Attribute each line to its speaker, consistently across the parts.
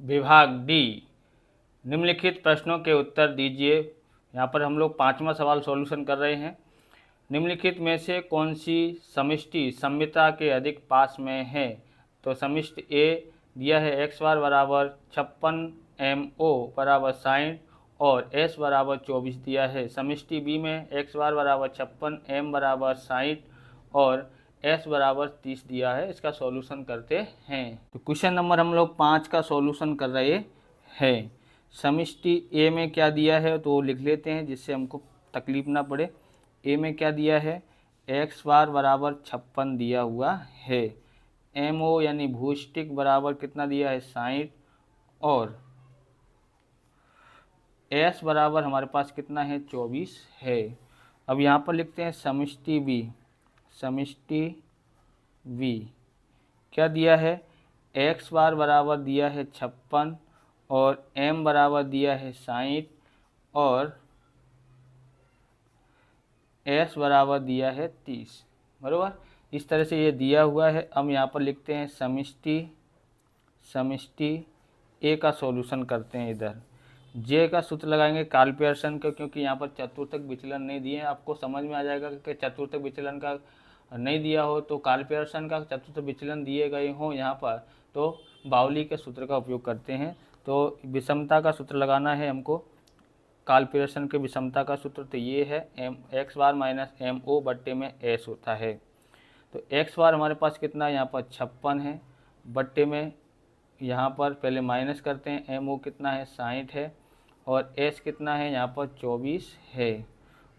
Speaker 1: विभाग डी, निम्नलिखित प्रश्नों के उत्तर दीजिए। यहाँ पर हम लोग 5वां सवाल सॉल्यूशन कर रहे हैं। निम्नलिखित में से कौन सी समष्टि सममिता के अधिक पास में है? तो समष्टि ए दिया है एक्स बार बराबर 56 MO बराबर 60 और एस बराबर 24 दिया है। समष्टि बी में एक्स बार बराबर 56, एम बराबर 60 और एस बराबर 30 दिया है। इसका सॉल्यूशन करते हैं। तो क्वेश्चन नंबर हम लोग 5 का सॉल्यूशन कर रहे हैं। समष्टि ए में क्या दिया है तो लिख लेते हैं जिससे हमको तकलीफ ना पड़े। ए में क्या दिया है, एक्स बार बराबर 56 दिया हुआ है। एम ओ यानी भूस्टिक बराबर कितना दिया है 60 और एस बराबर हमारे पास कितना है 24 है। अब यहाँ पर लिखते हैं समष्टि बी। समष्टि बी क्या दिया है, एक्स बार बराबर दिया है 56 और एम बराबर दिया है 60 और एस बराबर दिया है 30, बराबर। इस तरह से ये दिया हुआ है। अब यहाँ पर लिखते हैं समष्टि ए का सॉल्यूशन करते हैं। इधर जे का सूत्र लगाएंगे कार्ल पियर्सन का, क्योंकि यहाँ पर चतुर्थक विचलन नहीं दिए हैं। आपको समझ में आ जाएगा कि चतुर्थक विचलन का नहीं दिया हो तो कार्ल पियर्सन का चतुर्थ विचलन दिए गए हों यहाँ पर तो बाउली के सूत्र का उपयोग करते हैं। तो विषमता का सूत्र लगाना है हमको, कार्ल पियर्सन के विषमता का सूत्र तो ये है एम एक्स बार माइनस एम ओ बट्टे में एस होता है। तो एक्स बार हमारे पास कितना है यहाँ पर 56 है, बट्टे में यहाँ पर पहले माइनस करते हैं, एम ओ कितना है 60 है और एस कितना है यहाँ पर 24 है।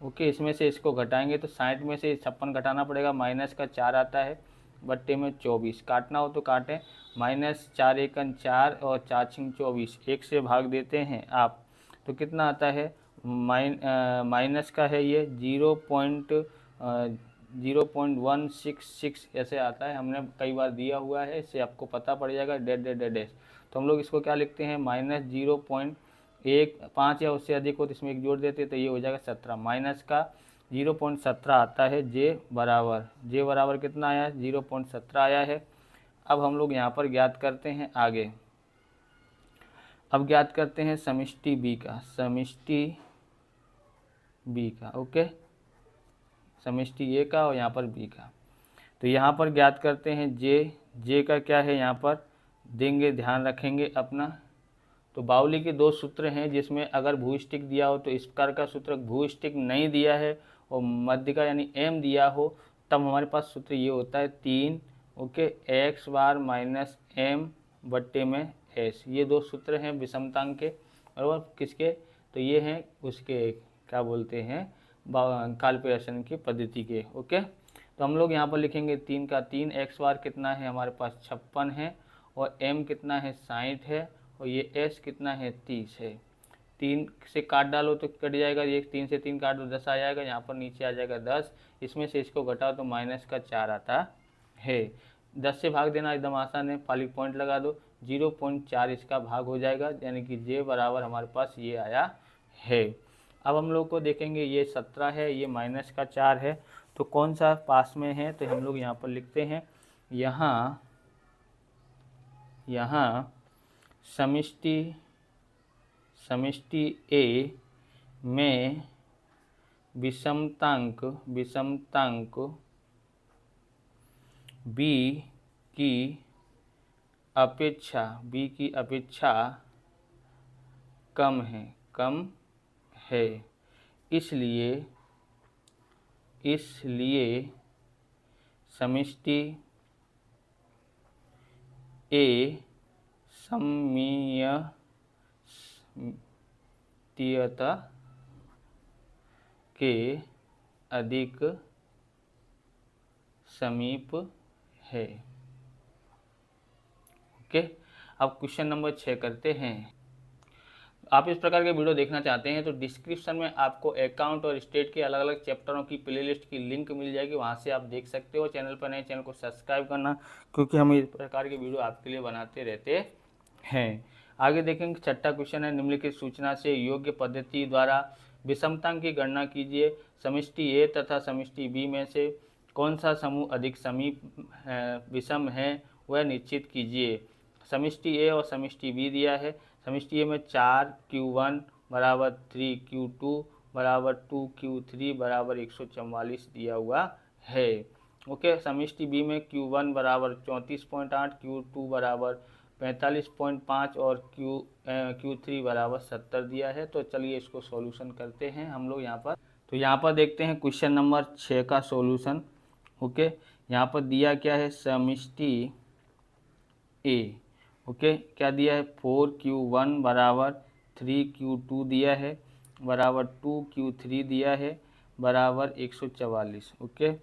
Speaker 1: ओके, इसमें से इसको घटाएंगे तो 60 में से 56 घटाना पड़ेगा, माइनस का 4 आता है बट्टे में 24। काटना हो तो काटें, माइनस 4 एकन 4 और 4 छिंग 24, एक से भाग देते हैं आप तो कितना आता है माइनस का है ये 0.166 ऐसे आता है। हमने कई बार दिया हुआ है, इससे आपको पता पड़ जाएगा डेड डेड डेड डैश। तो हम लोग इसको क्या लिखते हैं -0.15 या उससे अधिक हो तो इसमें एक जोड़ देते हैं तो ये हो जाएगा 17। माइनस का 0.17 आता है जे बराबर कितना आया है 0.17 आया है। अब हम लोग यहाँ पर ज्ञात करते हैं आगे। अब ज्ञात करते हैं समष्टि बी का, ओके, समष्टि ए का और यहाँ पर बी का। तो यहाँ पर ज्ञात करते हैं जे का क्या है यहाँ पर देंगे, ध्यान रखेंगे अपना। तो बाउली के 2 सूत्र हैं जिसमें अगर भूस्टिक दिया हो तो इस प्रकार का सूत्र, भूस्टिक नहीं दिया है और मध्य का यानी एम दिया हो तब हमारे पास सूत्र ये होता है 3, ओके, एक्स बार माइनस एम बट्टे में एस। ये 2 सूत्र हैं विषमतांक के, बराबर, किसके, तो ये हैं उसके क्या बोलते हैं कार्ल पियर्सन की पद्धति के। ओके, तो हम लोग यहाँ पर लिखेंगे 3 का 3, एक्स बार कितना है हमारे पास 56 है और एम कितना है 60 है और ये एस कितना है 30 है। 3 से काट डालो तो कट जाएगा, ये 3 से 3 काट दो 10 आ जाएगा, यहाँ पर नीचे आ जाएगा 10, इसमें से इसको घटाओ तो माइनस का 4 आता है। 10 से भाग देना एकदम आसान है, खाली पॉइंट लगा दो, 0.4 इसका भाग हो जाएगा, यानी कि जे बराबर हमारे पास ये आया है। अब हम लोग को देखेंगे ये 17 है, ये माइनस का 4 है, तो कौन सा पास में है, तो हम लोग यहाँ पर लिखते हैं यहाँ समष्टि ए में विषमतांक बी की अपेक्षा कम है, इसलिए समष्टि ए सममितीयता के अधिक समीप है। ओके, अब क्वेश्चन नंबर 6 करते हैं। आप इस प्रकार के वीडियो देखना चाहते हैं तो डिस्क्रिप्शन में आपको अकाउंट और स्टेट के अलग अलग चैप्टरों की प्लेलिस्ट की लिंक मिल जाएगी, वहां से आप देख सकते हो। चैनल पर नए चैनल को सब्सक्राइब करना, क्योंकि हम इस प्रकार के वीडियो आपके लिए बनाते रहते हैं। आगे देखेंगे, 6ठा क्वेश्चन है, निम्नलिखित सूचना से योग्य पद्धति द्वारा विषमतांक की गणना कीजिए। समष्टि ए तथा समष्टि बी में से कौन सा समूह अधिक समीप विषम है वह निश्चित कीजिए। समष्टि ए और समष्टि बी दिया है। समष्टि ए में 4Q1 बराबर 3Q2 बराबर 2Q3 बराबर 144 दिया हुआ है। ओके, समष्टि बी में Q1 बराबर 34.8, Q2 बराबर 45.5 और Q3 बराबर 70 दिया है। तो चलिए इसको सॉल्यूशन करते हैं हम लोग यहाँ पर। तो यहाँ पर देखते हैं क्वेश्चन नंबर 6 का सॉल्यूशन। ओके, यहाँ पर दिया क्या है, समष्टि ए। ओके, क्या दिया है, 4Q1 बराबर 3Q2 दिया है बराबर 2Q3 दिया है बराबर 144। ओके,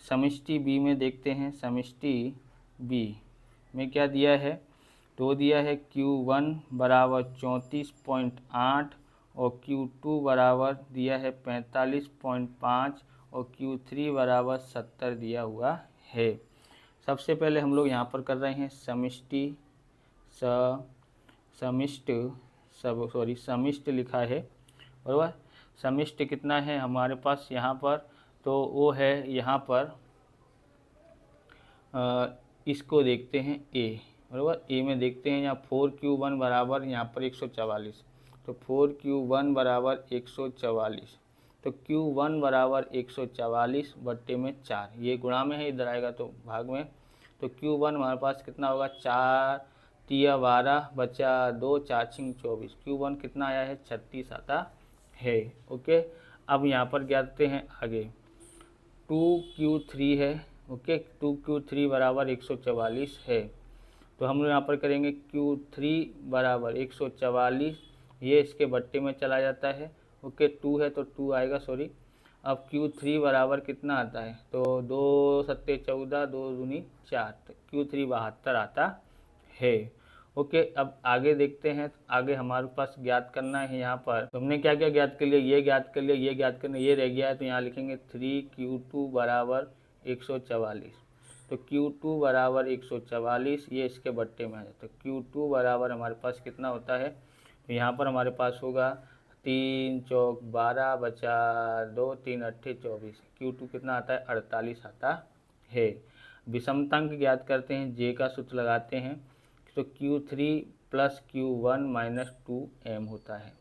Speaker 1: समष्टि बी में देखते हैं। समष्टि बी में क्या दिया है, तो दिया है Q1 बराबर 34.8 और Q2 बराबर दिया है 45.5 और Q3 बराबर 70 दिया हुआ है। सबसे पहले हम लोग यहाँ पर कर रहे हैं समिष्ट लिखा है, बराबर। समिष्ट कितना है हमारे पास यहाँ पर, तो वो है यहाँ पर इसको देखते हैं ए, बराबर। ए में देखते हैं यहाँ 4Q1 बराबर यहाँ पर 144, तो 4Q1 बराबर 144, तो Q1 बराबर 144 बट्टे में 4, ये गुणा में है, इधर आएगा तो भाग में। तो Q1 हमारे पास कितना होगा, 4 तिया 12 बचा 2 4 6 24, Q1 कितना आया है, 36 आता है। ओके, अब यहाँ पर क्या करते हैं आगे, 2Q3 है। ओके, 2Q3 बराबर 144 है, तो हम लोग यहाँ पर करेंगे Q3 बराबर 144, ये इसके बट्टे में चला जाता है। ओके, 2 है तो 2 आएगा, सॉरी। अब Q3 बराबर कितना आता है, तो 2 सत्ते 14, 2 दूनी 4, तो Q3 72 आता है। ओके, अब आगे देखते हैं। आगे हमारे पास ज्ञात करना है यहाँ पर, तो हमने क्या क्या ज्ञात कर लिया, ये ज्ञात कर लिया, ये ज्ञात करना, ये रह गया है, तो यहाँ लिखेंगे 3Q2 बराबर 144, तो Q2 बराबर 144, ये इसके बट्टे में आ जाता है। तो Q2 बराबर हमारे पास कितना होता है, तो यहाँ पर हमारे पास होगा 3 चौक 12 बचा 2 3 अट्ठे 24, Q2 कितना आता है, 48 आता है। विषमतांक ज्ञात करते हैं, जे का सूत्र लगाते हैं, तो Q3 plus Q1 minus 2M होता है,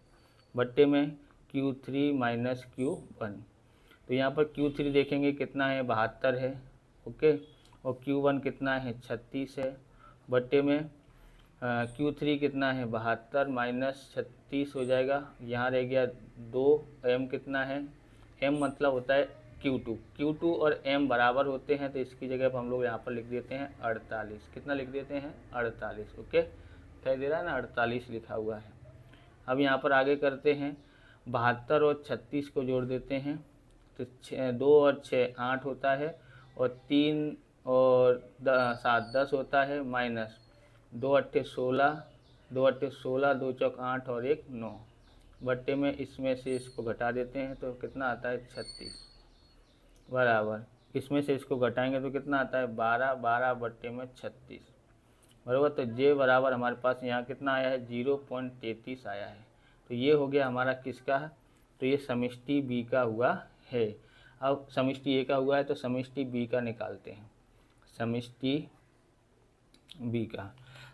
Speaker 1: बट्टे में Q3 माइनस Q1। तो यहाँ पर Q3 देखेंगे कितना है, 72 है। ओके, और Q1 कितना है, 36 है, बट्टे में Q3 कितना है, 72 माइनस 36 हो जाएगा, यहाँ रह गया 2M कितना है, M मतलब होता है Q2 और M बराबर होते हैं, तो इसकी जगह पर हम लोग यहाँ पर लिख देते हैं 48। कितना लिख देते हैं, 48। ओके, दिखाई दे रहा है ना, 48 लिखा हुआ है। अब यहाँ पर आगे करते हैं, 72 और 36 को जोड़ देते हैं, तो 2 और 6 8 होता है, और 3 और 7 10 होता है, माइनस 2 अट्ठे 16, 2 अट्ठे 16, 2 चौक 8 और 1 9, बट्टे में इसमें से इसको घटा देते हैं, तो कितना आता है, 36 बराबर, इसमें से इसको घटाएंगे तो कितना आता है, 12 12 बट्टे में 36, बराबर। तो जे बराबर हमारे पास यहाँ कितना आया है, 0.33 आया है। तो ये हो गया हमारा किसका है, तो ये समष्टि बी का हुआ है। अब समष्टि ए का हुआ है, तो समष्टि बी का निकालते हैं, समष्टि बी का।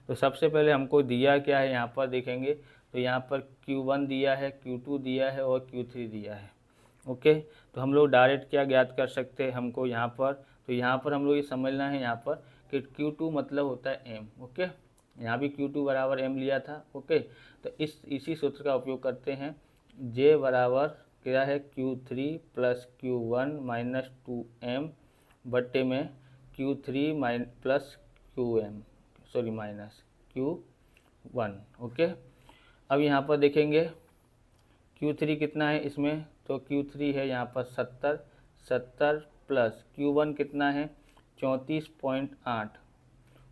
Speaker 1: तो सबसे पहले हमको दिया क्या है, यहाँ पर देखेंगे तो यहाँ पर Q1 दिया है, Q2 दिया है और Q3 दिया है। ओके, तो हम लोग डायरेक्ट क्या ज्ञात कर सकते हैं हमको यहाँ पर, तो यहाँ पर हम लोग ये समझना है यहाँ पर कि Q2 मतलब होता है M। ओके, यहाँ भी Q2 बराबर M लिया था। ओके, तो इसी सूत्र का उपयोग करते हैं, J बराबर क्या है, Q3 plus Q1 minus 2M बट्टे में Q3 plus QM, sorry minus Q1। Okay, अब यहाँ पर देखेंगे Q3 कितना है इसमें, तो Q3 है यहाँ पर 70 प्लस Q1 कितना है, 34.8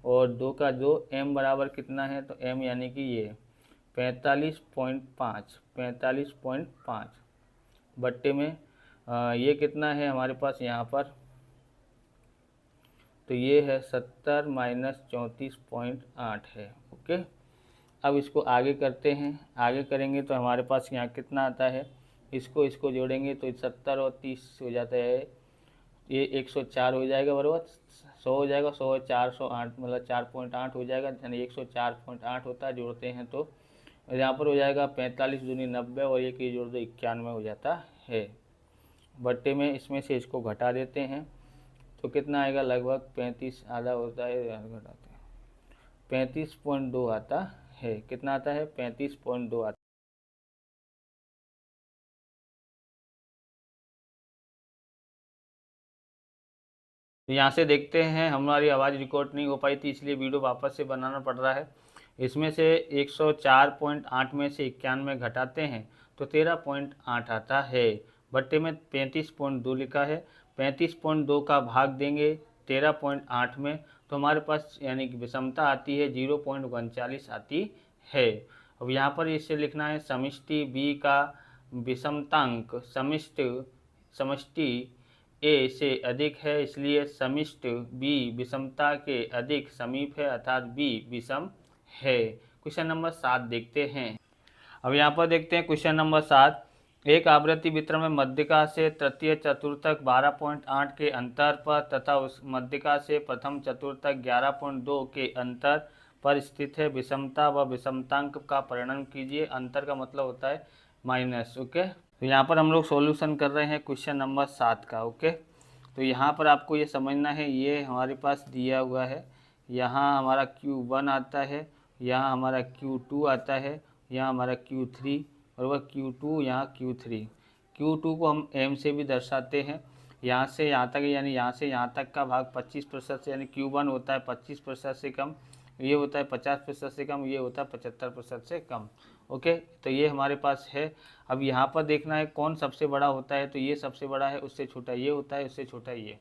Speaker 1: और 2 का 2, M बराबर कितना है, तो M यानी कि ये 45.5 बट्टे में ये कितना है हमारे पास यहाँ पर, तो ये है 70 माइनस 34.8 है। ओके, अब इसको आगे करते हैं, आगे करेंगे तो हमारे पास यहाँ कितना आता है, इसको जोड़ेंगे तो 70 और 30 हो जाता है, ये 104 हो जाएगा, बराबर। 100 हो जाएगा, 100 408 मतलब 4.8 हो जाएगा, यानी 104.8 होता है, जोड़ते हैं तो यहाँ पर हो जाएगा 45 दूनी 90 और एक ये जोड़ दो 91 हो जाता है। बट्टे में इसमें से इसको घटा देते हैं तो कितना आएगा, लगभग 35 आधा होता है, घटाते हैं 35.2 आता है। कितना आता है, 35.2 आता है। तो यहाँ से देखते हैं हमारी आवाज़ रिकॉर्ड नहीं हो पाई थी, इसलिए वीडियो वापस से बनाना पड़ रहा है। इसमें से 104.8 में से 91 घटाते हैं तो 13.8 आता है। बट्टे में 35.2 लिखा है, 35.2 का भाग देंगे 13.8 में तो हमारे पास यानी कि विषमता आती है 0.39 आती है। अब यहाँ पर इसे लिखना है समष्टि बी का विषमतांक समष्टि ए से अधिक है, इसलिए समिष्ट बी विषमता के अधिक समीप है, अर्थात बी विषम है। क्वेश्चन नंबर 7 देखते हैं। अब यहाँ पर देखते हैं क्वेश्चन नंबर 7। एक आवृत्ति वितरण में मध्यिका से तृतीय चतुर्थक 12.8 के अंतर पर तथा उस मध्यिका से प्रथम चतुर्थक 11.2 के अंतर पर स्थित है। विषमता व विषमतांक का परिणाम कीजिए। अंतर का मतलब होता है माइनस। ओके, तो यहाँ पर हम लोग सॉल्यूशन कर रहे हैं क्वेश्चन नंबर 7 का। ओके, तो यहाँ पर आपको ये समझना है, ये हमारे पास दिया हुआ है, यहाँ हमारा Q1 आता है, यहाँ हमारा Q2 आता है, यहाँ हमारा Q3 और वह Q2 यहाँ Q3। Q2 को हम M से भी दर्शाते हैं, यहाँ से यहाँ तक यानी यहाँ से यहाँ तक का भाग 25% से, यानी Q1 होता है 25% से कम, ये होता है 50% से कम, ये होता है 75% से कम। ओके, तो ये हमारे पास है। अब यहाँ पर देखना है कौन सबसे बड़ा होता है, तो ये सबसे बड़ा है, उससे छोटा ये होता है, उससे छोटा ये,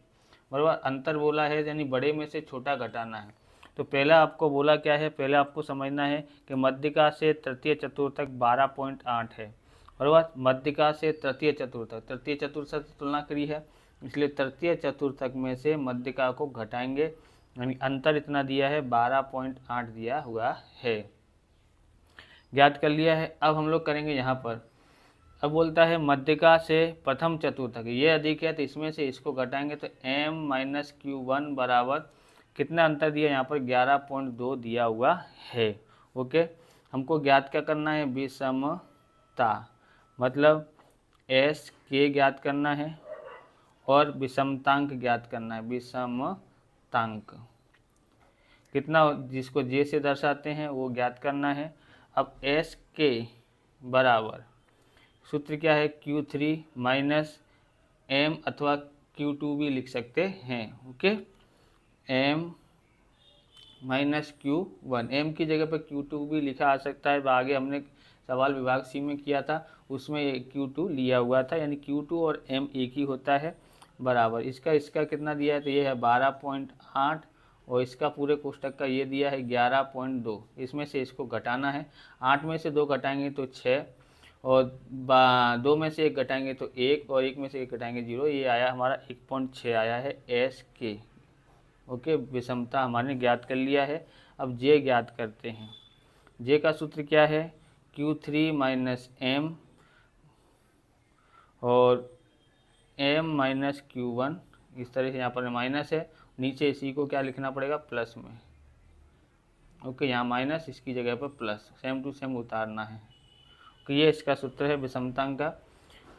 Speaker 1: बराबर। अंतर बोला है यानी बड़े में से छोटा घटाना है। तो पहला आपको बोला क्या है, पहले आपको समझना है कि मध्यिका से तृतीय चतुर्थक 12.8 है, बराबर। मध्यिका से तृतीय चतुर्थक से तुलना करी है, इसलिए तृतीय चतुर्थक में से मध्यिका को घटाएंगे, यानी अंतर इतना दिया है 12.8 दिया हुआ है। ज्ञात कर लिया है। अब हम लोग करेंगे यहाँ पर, अब बोलता है मध्यिका से प्रथम चतुर्थक, ये अधिक है तो इसमें से इसको घटाएंगे तो m - Q1 बराबर कितना अंतर दिया, यहाँ पर 11.2 दिया हुआ है। ओके, हमको ज्ञात क्या करना है, विषमता, मतलब S के ज्ञात करना है और विषमतांक ज्ञात करना है। विषमतांक कितना, जिसको J से दर्शाते हैं वो ज्ञात करना है। अब S के बराबर सूत्र क्या है, Q3 माइनस M अथवा Q2 भी लिख सकते हैं। Okay, M minus Q1, M की जगह पर Q2 भी लिखा आ सकता है। आगे हमने सवाल विभाग सी में किया था, उसमें Q2 लिया हुआ था, यानी Q2 और M एक ही होता है, बराबर। इसका कितना दिया है, तो ये है 12.8 और इसका पूरे कोष्टक का ये दिया है 11.2। इसमें से इसको घटाना है, 8 में से 2 घटाएंगे तो 6 और 2 में से 1 घटाएंगे तो 1 और 1 में से 1 घटाएंगे 0। ये आया हमारा 1.6 आया है S के। ओके, विषमता हमारे ज्ञात कर लिया है। अब J ज्ञात करते हैं। J का सूत्र क्या है, Q3 माइनस M और M माइनस Q1, इस तरह से यहाँ पर माइनस है, नीचे इसी को क्या लिखना पड़ेगा, प्लस में। ओके, यहाँ माइनस, इसकी जगह पर प्लस, सेम टू सेम उतारना है। तो ये इसका सूत्र है विषमतांक का।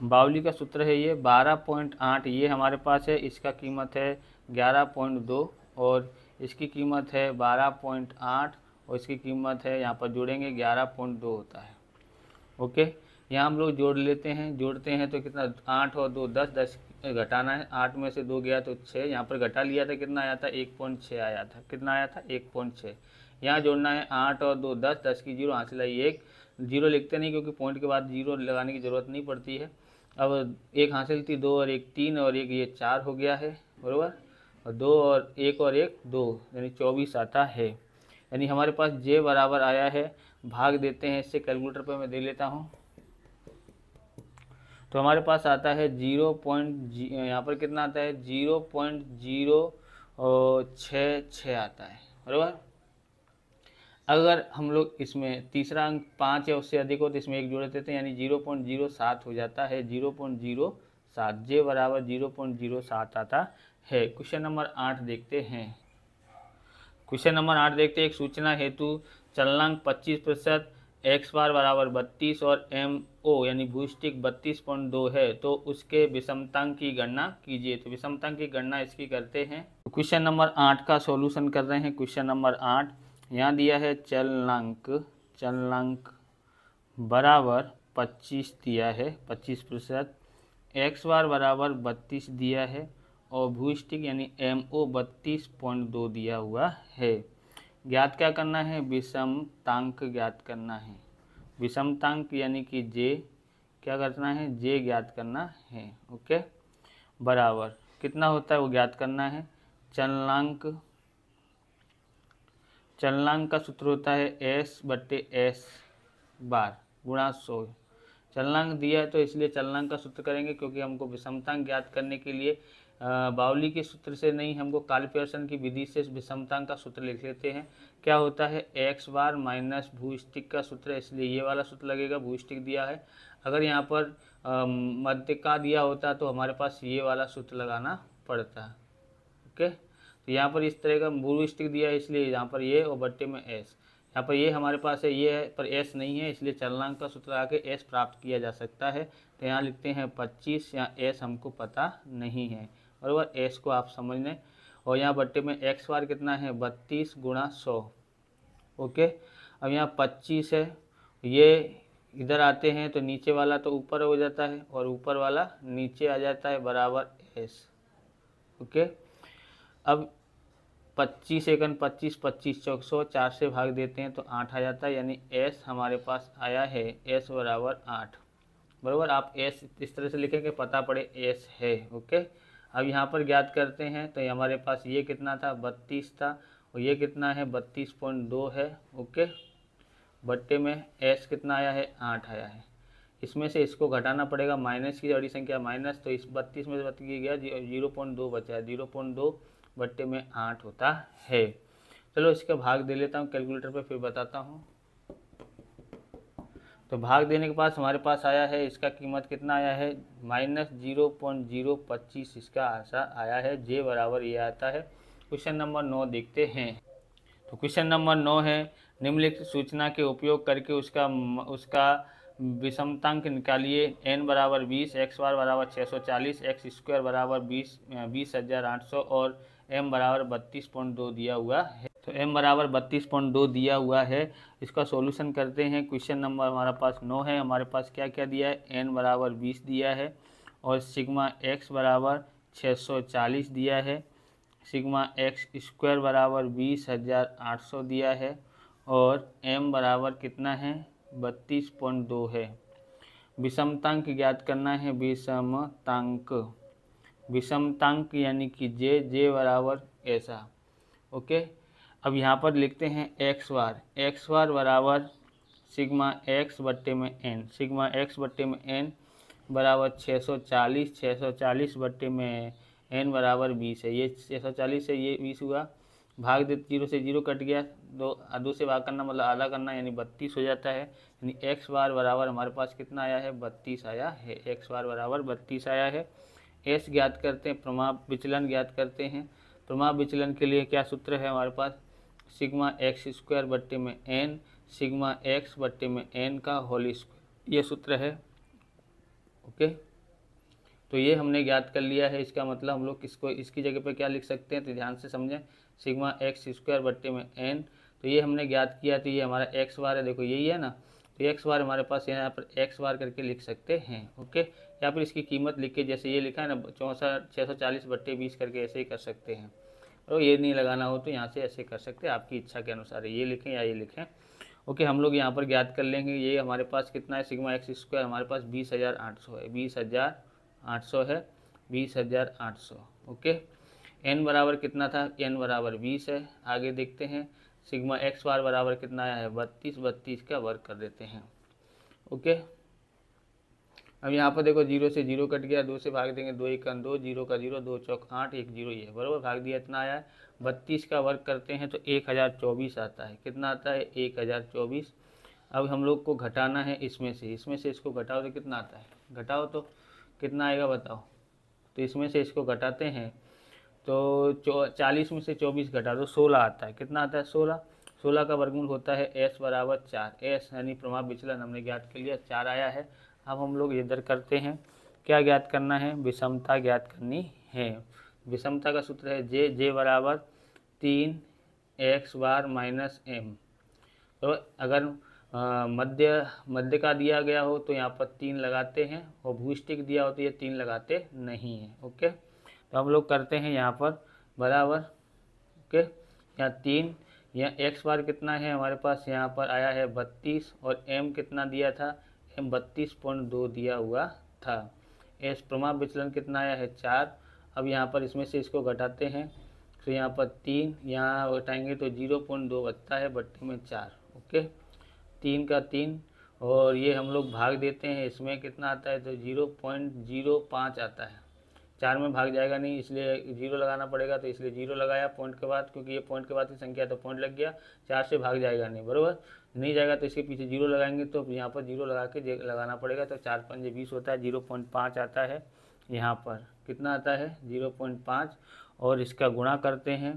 Speaker 1: बावली का सूत्र है ये 12.8, ये हमारे पास है, इसका कीमत है 11.2 और इसकी कीमत है 12.8 और इसकी कीमत है, यहाँ पर जोड़ेंगे 11.2 होता है। ओके, यहाँ हम लोग जोड़ लेते हैं, जोड़ते हैं तो कितना, 8 और 2 10, 10 घटाना है, 8 में से 2 गया तो 6, यहाँ पर घटा लिया था, कितना आया था, 1.6 आया था। कितना आया था, 1.6। यहाँ जोड़ना है 8 और 2 10, 10 की 0 हासिल आई 1, 0 लिखते नहीं क्योंकि पॉइंट के बाद 0 लगाने की ज़रूरत नहीं पड़ती है। अब 1 हासिल थी, 2 और 1 3 और 1 ये 4 हो गया है, बराबर। और 2 और 1 और 1 2, यानी 24 आता है। यानी हमारे पास J बराबर आया है, भाग देते हैं इससे, कैलकुलेटर पर मैं दे लेता हूँ, तो हमारे पास आता है 0. यहाँ पर कितना आता है, 0.066 आता है, बराबर। अगर हम लोग इसमें तीसरा अंक 5 या उससे अधिक हो तो इसमें 1 जोड़ देते हैं, यानी 0.07 हो जाता है, 0.07। J बराबर 0.07 आता है। क्वेश्चन नंबर 8 देखते हैं। क्वेश्चन नंबर 8 देखते हैं। एक सूचना हेतु चलनांक 25%, एक्स बार बराबर 32 और एम ओ यानी भूस्टिक 32.2 है, तो उसके विषमतांक की गणना कीजिए। तो विषमतांक की गणना इसकी करते हैं। तो क्वेश्चन नंबर 8 का सॉल्यूशन कर रहे हैं। क्वेश्चन नंबर 8 यहाँ दिया है चलनांक बराबर 25 दिया है, 25%, एक्स बार बराबर 32 दिया है और भूस्टिक यानी एम ओ 32.2 दिया हुआ है। ज्ञात क्या करना है? विषमतांक ज्ञात करना है। विषमतांक यानी कि जे क्या करना है? जे ज्ञात करना है। ओके, बराबर कितना होता है वो ज्ञात करना है। चलनांक का सूत्र होता है एस बट्टे एस बार गुणा 100। चलनांक दिया है तो इसलिए चलनांक का सूत्र करेंगे, क्योंकि हमको विषमतांक ज्ञात करने के लिए बाउली के सूत्र से नहीं, हमको काल्पीयर्सन की विधि से विषमतांक का सूत्र लिख लेते हैं। क्या होता है? एक्स बार माइनस भूस्टिक का सूत्र है, इसलिए ये वाला सूत्र लगेगा। भूस्टिक दिया है, अगर यहाँ पर मध्य का दिया होता तो हमारे पास ये वाला सूत्र लगाना पड़ता। ओके, तो यहाँ पर इस तरह का भूस्टिक दिया है, इसलिए यहाँ पर ये और बट्टे में एस। यहाँ पर ये हमारे पास है, ये है पर एस नहीं है, इसलिए चलनांक का सूत्र आके एस प्राप्त किया जा सकता है। तो यहाँ लिखते हैं 25, यहाँ एस हमको पता नहीं है, बराबर। एस को आप समझ लें। और यहाँ बट्टे में एक्स बार कितना है? 32 गुणा 100। ओके, अब यहाँ 25 है, ये इधर आते हैं तो नीचे वाला तो ऊपर हो जाता है और ऊपर वाला नीचे आ जाता है, बराबर एस। ओके, अब 25 एकन 25, 25 चौक 100, 4 से भाग देते हैं तो 8 आ जाता है, यानी एस हमारे पास आया है, एस बराबर 8, बराबर। आप एस इस तरह से लिखेंगे, पता पड़े एस है। ओके, अब यहाँ पर ज्ञात करते हैं तो हमारे पास ये कितना था? 32 था, और ये कितना है? 32.2 है। ओके, बट्टे में एस कितना आया है? 8 आया है। इसमें से इसको घटाना पड़ेगा, माइनस की बड़ी संख्या माइनस, तो इस 32 में से बच गया 0.2 बचा है, 0.2 बट्टे में 8 होता है। चलो इसका भाग दे लेता हूँ कैलकुलेटर पे, फिर बताता हूँ। तो भाग देने के बाद हमारे पास आया है, इसका कीमत कितना आया है? माइनस 0.025 इसका आंसर आया है। जे बराबर ये आता है। क्वेश्चन नंबर 9 देखते हैं। तो क्वेश्चन नंबर 9 है, निम्नलिखित सूचना के उपयोग करके उसका विषमतांक निकालिए। n बराबर 20, एक्स बार बराबर 640, एक्स स्क्वायर बराबर 20,800 और m बराबर 32.2 दिया हुआ है। तो m बराबर 32.2 दिया हुआ है। इसका सॉल्यूशन करते हैं। क्वेश्चन नंबर हमारा पास 9 है, हमारे पास क्या क्या दिया है? n बराबर 20 दिया है और सिग्मा x बराबर 640 दिया है, सिग्मा एक्स स्क्वायर बराबर 20,800 दिया है और m बराबर कितना है? 32.2 है। विषमतांक ज्ञात करना है। विषमतांक यानी कि जे बराबर ऐसा। ओके, अब यहाँ पर लिखते हैं एक्स बार बराबर सिग्मा एक्स बट्टे में एन, सिग्मा एक्स बट्टे में एन बराबर 640 बट्टे में एन बराबर 20 है। ये 640 है, ये 20 हुआ, भाग दे 0 से 0 कट गया, दो से भाग करना मतलब आधा करना, यानी 32 हो जाता है। यानी एक्स बार बराबर हमारे पास कितना आया है? 32 आया है। एक्स बार बराबर 32 आया है। एस ज्ञात करते हैं, प्रमाप विचलन ज्ञात करते हैं। प्रमाप विचलन के लिए क्या सूत्र है हमारे पास? सिग्मा एक्स स्क्वायर बट्टे में एन, सिग्मा एक्स बट्टे में एन का होल स्क्वायर, ये सूत्र है। ओके, तो ये हमने ज्ञात कर लिया है। इसका मतलब हम लोग किसको इसकी जगह पे क्या लिख सकते हैं? तो ध्यान से समझें, सिग्मा एक्स स्क्वायर बट्टे में एन, तो ये हमने ज्ञात किया, तो ये हमारा एक्स बार है, देखो यही है ना, तो एक्स बार हमारे पास यहाँ पर एक्स बार करके लिख सकते हैं। ओके, या फिर इसकी कीमत लिख के, जैसे ये लिखा है ना 640 बट्टे 20 करके, ऐसे ही कर सकते हैं। और ये नहीं लगाना हो तो यहाँ से ऐसे कर सकते हैं, आपकी इच्छा के अनुसार ये लिखें या ये लिखें। ओके, हम लोग यहाँ पर ज्ञात कर लेंगे। ये हमारे पास कितना है? सिग्मा एक्स स्क्वायर हमारे पास 20,800 है, 20,800 है, 20,800। ओके, एन बराबर कितना था? एन बराबर 20 है। आगे देखते हैं, सिग्मा एक्स बार बराबर कितना आया है? 32 का वर्ग कर देते हैं। ओके, अब यहाँ पर देखो 0 से 0 कट गया, 2 से भाग देंगे, 2 1 2, 0 का 0, 2 चौक 8, 1 0 ये बराबर, भाग दिया, इतना आया है। 32 का वर्ग करते हैं तो 1024 आता है। कितना आता है? 1024। अब हम लोग को घटाना है इसमें से इसको घटाओ तो कितना आता है? घटाओ तो कितना आएगा बताओ। तो इसमें से इसको घटाते हैं तो 40 में से 24 घटा दो 16 आता है। कितना आता है? 16। 16 का वर्गमूल होता है एस बराबर 4। एस यानी प्रभाव विचलन हमने ज्ञात कर लिया, 4 आया है। अब हम लोग इधर करते हैं, क्या ज्ञात करना है? विषमता ज्ञात करनी है। विषमता का सूत्र है जे बराबर 3x बार माइनस एम। तो अगर मध्य का दिया गया हो तो यहाँ पर 3 लगाते हैं, और भूस्टिक दिया हो तो ये 3 लगाते नहीं हैं। ओके, तो हम लोग करते हैं यहाँ पर बराबर। ओके, यहाँ 3, यहाँ x बार कितना है हमारे पास? यहाँ पर आया है 32, और m कितना दिया था? m 32.2 दिया हुआ था। एस प्रमाप विचलन कितना आया है? 4। अब यहाँ पर इसमें से इसको घटाते हैं, तो यहाँ पर 3, यहाँ घटाएंगे तो 0.2 बचता है, बट्टे में 4। ओके, 3 का 3, और ये हम लोग भाग देते हैं, इसमें कितना आता है? तो 0.05 आता है। 4 में भाग जाएगा नहीं, इसलिए 0 लगाना पड़ेगा, तो इसलिए 0 लगाया पॉइंट के बाद, क्योंकि ये पॉइंट के बाद की संख्या तो पॉइंट लग गया। 4 से भाग जाएगा नहीं, बराबर नहीं जाएगा, तो इसके पीछे 0 लगाएंगे, तो यहाँ पर 0 लगा के लगाना पड़ेगा, तो 4 पंजे 20 होता है, 0.5 आता है। यहाँ पर कितना आता है? 0.5, और इसका गुणा करते हैं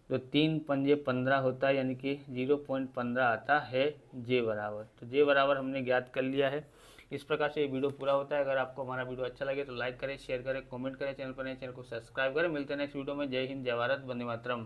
Speaker 1: तो 3 पंजे 15 होता है, यानी कि 0.15 आता है जे बराबर। तो जे बराबर हमने ज्ञात कर लिया है। इस प्रकार से ये वीडियो पूरा होता है। अगर आपको हमारा वीडियो अच्छा लगे तो लाइक करें, शेयर करें, कमेंट करें, चैनल पर नए चैनल को सब्सक्राइब करें। मिलते हैं नेक्स्ट वीडियो में। जय हिंद, जय भारत, वंदे मातरम।